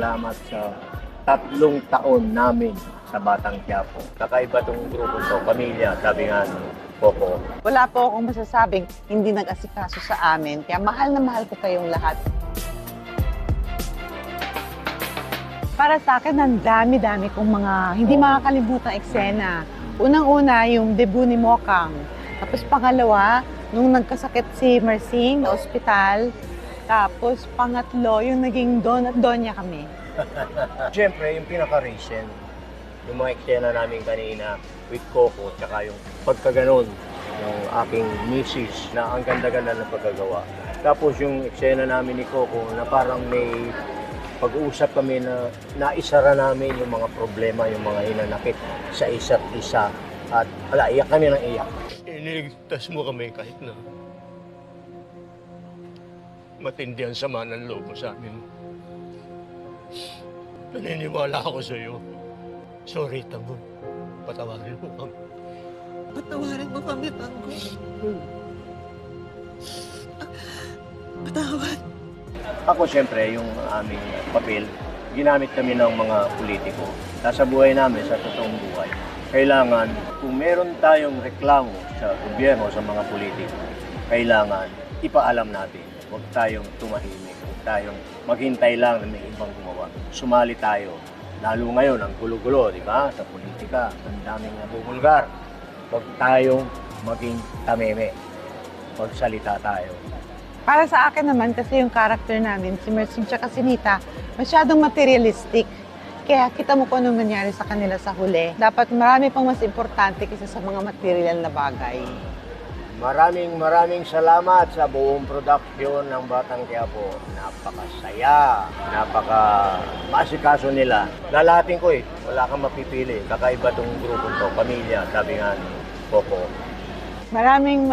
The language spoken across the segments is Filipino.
salamat sa 3 taon namin sa Batang Quiapo. Kakaiba tong grupo to, pamilya, sabi nga ni Coco. Wala po akong masasabing hindi nag-asikaso sa amin, kaya mahal na mahal ko kayong lahat. Para sa akin, ang dami-dami kong mga hindi makakalimutang eksena. Unang-una, yung debut ni Mokang. Tapos pangalawa, nung nagkasakit si Marcing sa ospital. Tapos pangatlo, yung naging Don at Donya kami. Siyempre, yung pinaka-recent, yung mga eksena namin kanina with Coco, tsaka yung pagkaganon ng aking misis na ang ganda-ganda ng pagkagawa. Tapos yung eksena namin ni Coco na parang may pag-uusap kami na naisara namin yung mga problema, yung mga hinanakit sa isa't isa. At wala, iyak kami ng iyak. Iniligtas mo kami kahit na matindi ang sama ng loob mo sa amin. Naniniwala ako sa iyo. Sorry, Tanggol. Patawarin mo kami. Patawarin mo kami, Tanggol. Patawad. Ako siyempre, yung aming papel, ginamit kami ng mga politiko. Nasa buhay namin, sa totoong buhay. Kailangan, kung meron tayong reklamo sa gobyerno, sa mga politiko, kailangan ipaalam natin. Huwag tayong tumahimik. Huwag tayong maghintay lang na may ibang gumawa. Sumali tayo. Lalo ngayon, ang gulo-gulo, di ba? Sa politika, ang daming nabubulgar. Huwag tayong maging tameme. Magsalita tayo. Para sa akin naman, kasi yung character namin, si Mercy at si Nita, masyadong materialistic. Kaya kita mo kung anong nangyari sa kanila sa huli. Dapat marami pang mas importante kaysa sa mga material na bagay. Maraming salamat sa buong production ng Batang Quiapo. Napakasaya, napaka-maasikaso nila. Lalahatin ko wala kang mapipili. Kakaiba tong grupo to, pamilya, sabi nga ni Coco. Maraming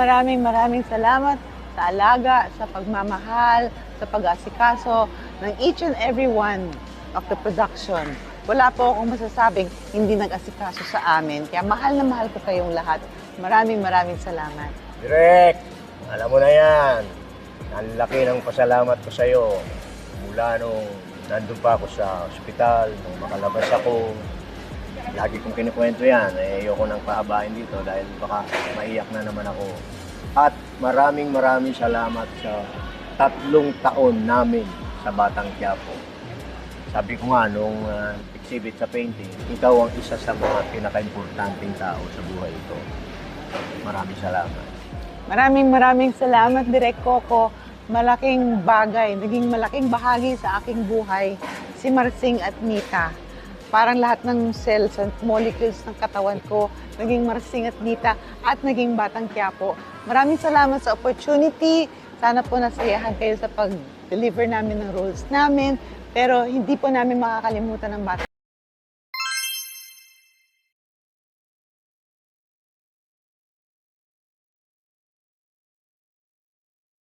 salamat sa alaga, sa pagmamahal, sa pag-asikaso ng each and every one of the production. Wala po akong masasabing hindi nag-asikaso sa amin, kaya mahal na mahal ko kayong lahat. Maraming salamat. Direk, alam mo na yan. Ang laki ng pasalamat ko sa'yo. Mula nung nandun pa ako sa ospital, nung makalabas ako. Lagi kong kinikwento yan. Ayoko nang paabahin dito dahil baka maiyak na naman ako. At maraming salamat sa 3 taon namin sa Batang Quiapo. Sabi ko nga nung exhibit sa painting, ikaw ang isa sa mga pinaka-importanting tao sa buhay ito. Maraming salamat. Maraming salamat, Direk Coco. Malaking bagay, naging malaking bahagi sa aking buhay si Marcing at Nita. Parang lahat ng cells and molecules ng katawan ko, naging Marcing at Nita at naging Batang Quiapo. Maraming salamat sa opportunity. Sana po nasayahan kayo sa pag-deliver namin ng roles namin. Pero hindi po namin makakalimutan ng Batang